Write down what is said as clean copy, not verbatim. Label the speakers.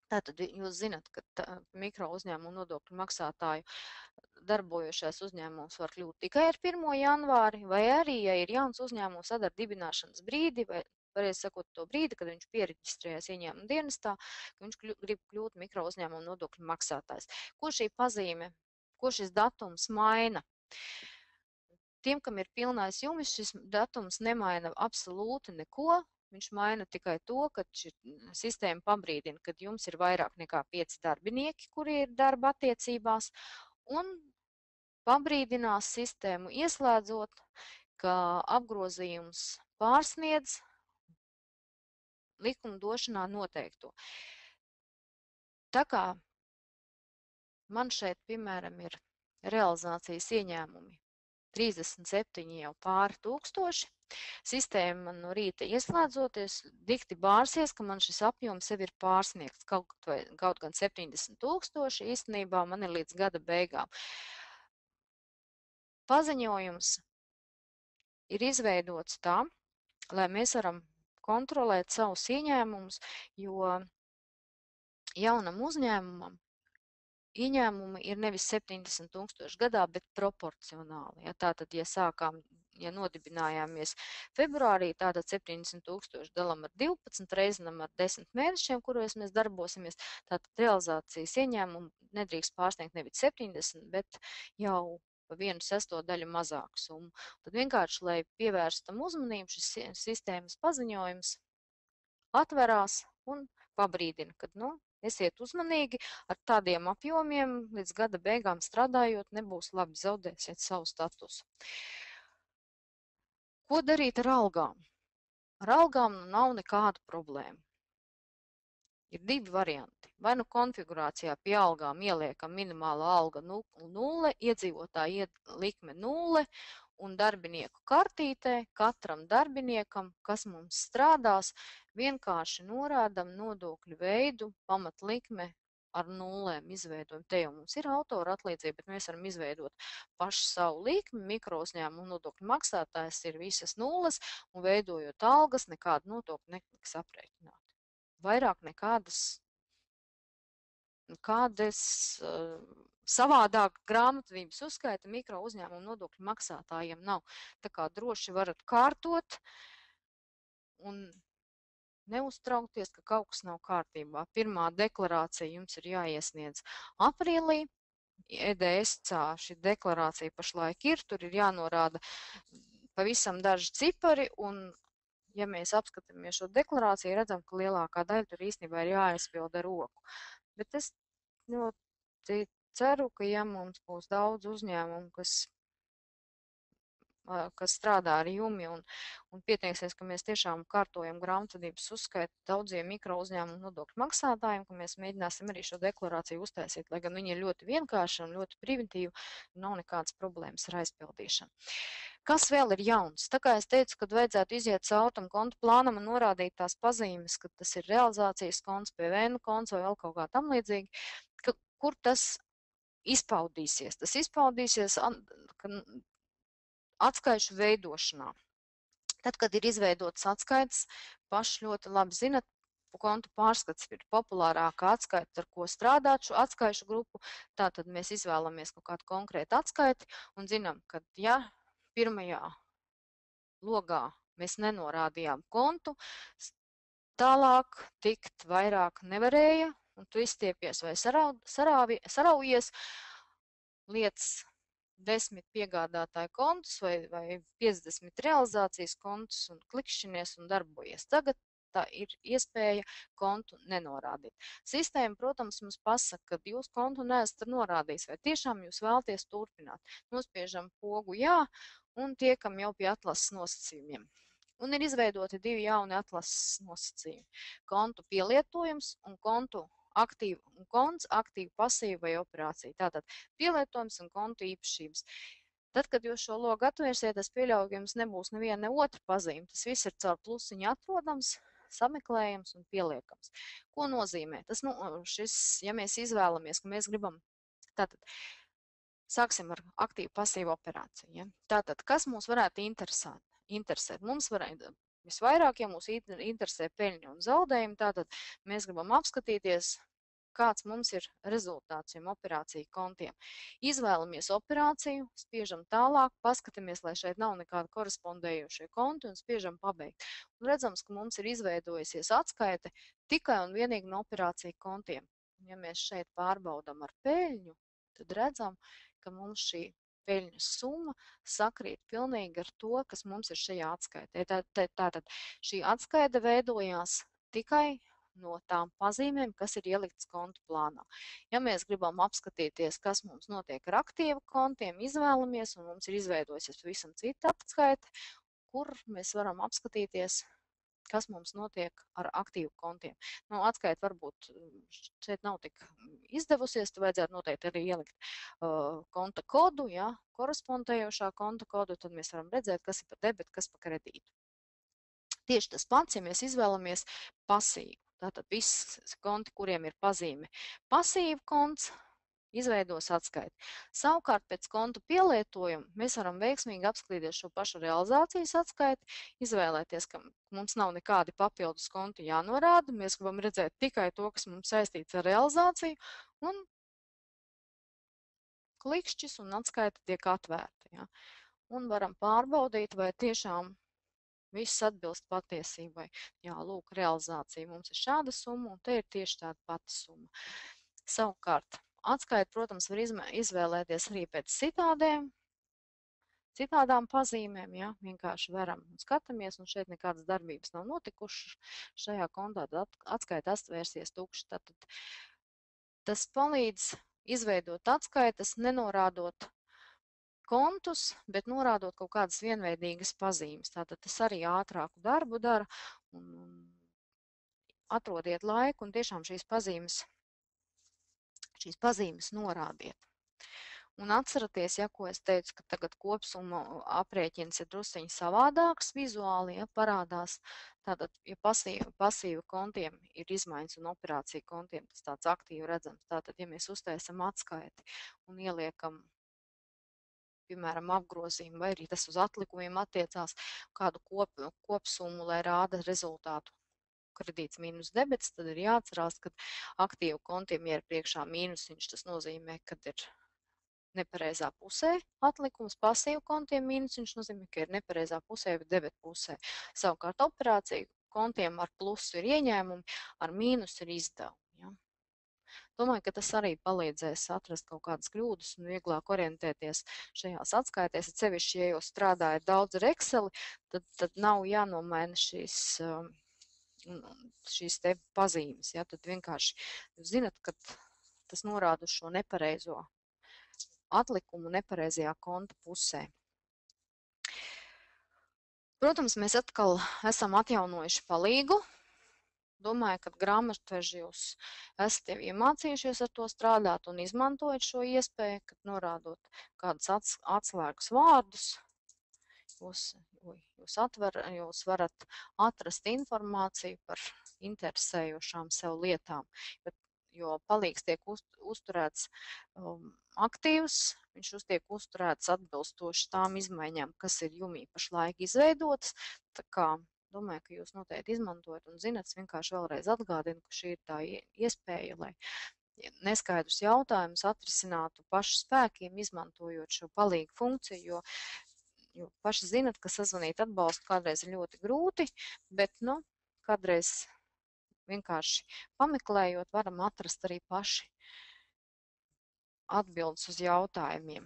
Speaker 1: Tātad jūs zinat, ka mikro uzņēmumu nodokļu maksātāju darbojošais uzņēmums var kļūt tikai ar 1. janvāri, vai arī, ja ir jauns uzņēmums sadar dibināšanas brīdi, vai, pareizi sakot, to brīdi, kad viņš piereģistrējas ieņēmuma dienestā, ka viņš grib kļūt mikro uzņēmumu nodokļu maksātājs. Ko šī pazīme, ko šis datums maina? Tiem, kam ir pilnais jums, šis datums nemaina absolūti neko. Viņš maina tikai to, ka šī sistēma pabrīdina, kad jums ir vairāk nekā 5 darbinieki, kuri ir darba attiecībās, un pabrīdinās sistēmu ieslēdzot, ka apgrozījums pārsniedz likumdošanā noteikto. Tā kā man šeit, piemēram, ir realizācijas ieņēmumi 37 jau pāri 1000, sistēma no rīta ieslēdzoties, dikti bārsies, ka man šis apjoms sev ir pārsniegts, kaut gan 70 000 īstenībā man ir līdz gada beigām. Paziņojums ir izveidots tā, lai mēs varam kontrolēt savus ieņēmumus, jo jaunam uzņēmumam ieņēmumi ir nevis 70 000 gadā, bet proporcionāli. Ja, tātad, ja nodibinājāmies februārī, tātad 70 000 dalam ar 12, reizinam ar 10 mēnešiem, kuros mēs darbosimies, tātad realizācijas ieņēmumu nedrīkst pārsniegt nevis 70, bet jau pa 1/6 daļu mazāku summu. Tad vienkārši, lai pievērstam uzmanību, šis sistēmas paziņojums atverās un pabrīdina, kad, esiet uzmanīgi, ar tādiem apjomiem līdz gada beigām strādājot nebūs labi, zaudēsiet savu statusu. Ko darīt ar algām? Ar algām nav nekāda problēma. Ir divi varianti. Vai nu konfigurācijā pie algām ieliekam minimāla alga 0, iedzīvotāja likme 0 un darbinieku kartītē katram darbiniekam, kas mums strādās, vienkārši norādam nodokļu veidu, pamatlikme ar 0 izveidojam. Te jau mums ir autora atlīdzība, bet mēs varam izveidot pašu savu likmi. Mikro uzņēmumu nodokļu maksātājs ir visas 0 un veidojot algas, nekāda nodokļa netiks aprēķināta. Vairāk nekādas savādāk grāmatvedības uzskaita mikro uzņēmumu nodokļu maksātājiem nav. Tā kā droši varat kārtot un neuztraukties, ka kaut kas nav kārtībā. Pirmā deklarācija jums ir jāiesniedz aprīlī. EDSā šī deklarācija pašlaik ir, tur ir jānorāda pavisam daži cipari, un ja mēs apskatāmies šo deklarāciju, redzam, ka lielākā daļa tur īstenībā ir jāaizpilda roku. Bet es ļoti ceru, ka ja mums būs daudz uzņēmumu, kas strādā ar jumi un pieteiksies, ka mēs tiešām kārtojam grāmatvedības uzskaitu daudziem mikro uzņēmumu nodokļu maksātājiem, ka mēs mēģināsim arī šo deklarāciju uztaisīt, lai gan viņi ir ļoti vienkārši un ļoti primitīvi, nav nekādas problēmas ar aizpildīšanu. Kas vēl ir jauns? Tā kā es teicu, kad vajadzētu iziet cauri tam kontu plānam un norādīt tās pazīmes, ka tas ir realizācijas konts, PVN konts vai vēl kaut kā tam līdzīgi, kur tas izpaudīsies? Tas izpaudīsies, atskaišu veidošanā. Tad, kad ir izveidotas atskaites, paši ļoti labi zinat, kontu pārskats ir populārākā atskaita, ar ko strādāt šo atskaišu grupu. Tātad mēs izvēlamies kaut kādu konkrētu atskaiti un zinām, ka ja pirmajā logā mēs nenorādījām kontu, tālāk tikt vairāk nevarēja, un tu izstiepies vai saraujies, liec 10 piegādātāju kontus vai 50 realizācijas kontus un klikšķinies un darbojies. Tagad tā ir iespēja kontu nenorādīt. Sistēma, protams, mums pasaka, ka jūs kontu neesat norādījis, vai tiešām jūs vēlaties turpināt. Nospiežam pogu jā un tiekam jau pie atlases nosacījumiem. Un ir izveidoti divi jauni atlases nosacījumi. Kontu pielietojums un kontu aktīvu un konts, aktīvu, pasīvu vai operāciju. Tātad pielietojums un kontu īpašības. Tad, kad jūs šo logu atvērsiet, es pieļauju, ka jums nebūs neviena otra pazīme. Tas viss ir caur plusiņu atrodams, sameklējams un pieliekams. Ko nozīmē? Tas, ja mēs izvēlamies, ka mēs gribam, tātad sāksim ar aktīvu, pasīvu operāciju. Ja? Tātad, kas mūs varētu interesēt? Mums varētu visvairāk, ja mūs interesē peļņa un zaudējumi, tātad mēs gribam apskatīties kāds mums ir rezultāts šiem operāciju kontiem. Izvēlamies operāciju, spiežam tālāk, paskatāmies, lai šeit nav nekāda korespondējošie konti un spiežam pabeigt. Un redzams, ka mums ir izveidojusies atskaite tikai un vienīgi no operāciju kontiem. Ja mēs šeit pārbaudam ar peļņu, tad redzam, ka mums šī peļņas summa sakrīt pilnīgi ar to, kas mums ir šajā atskaitē. Tātad šī atskaite veidojās tikai no tām pazīmēm, kas ir ieliktas kontu plānā. Ja mēs gribam apskatīties, kas mums notiek ar aktīvu kontiem, izvēlamies, un mums ir izveidojusies pavisam cita atskaite, kur mēs varam apskatīties, kas mums notiek ar aktīvu kontiem. Nu, atskaita varbūt šeit nav tik izdevusies, tad vajadzētu noteikti arī ielikt konta kodu, ja, korespondējošā konta kodu, tad mēs varam redzēt, kas ir pa debetu, kas pa kredītu. Tieši tas pats, ja mēs izvēlamies pasīvu. Tātad viss konti, kuriem ir pazīme pasīvu konts, izveidos atskaiti. Savukārt pēc konta pielietojuma mēs varam veiksmīgi apskatīties šo pašu realizācijas atskaiti, izvēlēties, ka mums nav nekādi papildus konti jānorāda, mēs gribam redzēt tikai to, kas mums saistīts ar realizāciju, un klikšķis un atskaita tiek atvērta. Ja? Un varam pārbaudīt, vai tiešām viss atbilst patiesībai. Jā, lūk, realizācija mums ir šāda summa, un te ir tieši tāda pati summa. Savukārt, atskaiti, protams, var izvēlēties arī pēc citādām pazīmēm, ja, vienkārši varam un skatāmies, un šeit nekādas darbības nav notikušas. Šajā kontā atskaita atvērsies tukši. Tātad tas palīdz izveidot atskaitas, nenorādot kontus, bet norādot kaut kādas vienveidīgas pazīmes. Tātad tas arī ātrāku darbu dara un atrodiet laiku un tiešām šīs pazīmes norādiet. Un atceraties, ja, ko es teicu, ka tagad kopsumma aprēķins ir drusciņi savādāks vizuāli, ja, parādās. Tātad, ja pasīvu kontiem ir izmaiņas un operāciju kontiem, tas tāds aktīvi redzams. Tātad, ja mēs uztaisam atskaiti un ieliekam piemēram, apgrozījumu, vai arī tas uz atlikumiem attiecās kādu kopsummu, lai rāda rezultātu kredīts mīnus debets, tad ir jāatcerās, ka aktīvu kontiem, ja ir priekšā mīnusiņš, tas nozīmē, ka ir nepareizā pusē atlikums, pasīvu kontiem mīnusiņš nozīmē, ka ir nepareizā pusē vai debet pusē. Savukārt operāciju kontiem ar plusu ir ieņēmumi, ar mīnusu ir izdevumi. Ja? Domāju, ka tas arī palīdzēs atrast kaut kādas kļūdas un vieglāk orientēties šajās atskaitēs. Sevišķi, ja jūs strādājat daudz ar Exceli, tad nav jānomaina šīs te pazīmes. Ja? Tad vienkārši jūs zinat, ka tas norāda uz šo nepareizo atlikumu nepareizajā konta pusē. Protams, mēs atkal esam atjaunojuši palīgu. Domāju, ka grāmatveži jūs esat jau iemācījušies ar to strādāt un izmantojat šo iespēju, kad norādot kādus atslēgas vārdus, jūs varat atrast informāciju par interesējošām sev lietām, jo palīgs tiek uzturēts aktīvs, viņš tiek uzturēts atbilstoši tām izmaiņām, kas ir jumī pašlaik izveidotas, tā kā domāju, ka jūs noteikti izmantojat un zinat, vienkārši vēlreiz atgādinu, ka šī ir tā iespēja, lai neskaidrus jautājumus atrisinātu pašu spēkiem, izmantojot šo palīgu funkciju, jo paši zinat, ka sazvanīt atbalstu kādreiz ir ļoti grūti, bet, kādreiz vienkārši pameklējot, varam atrast arī paši atbildes uz jautājumiem.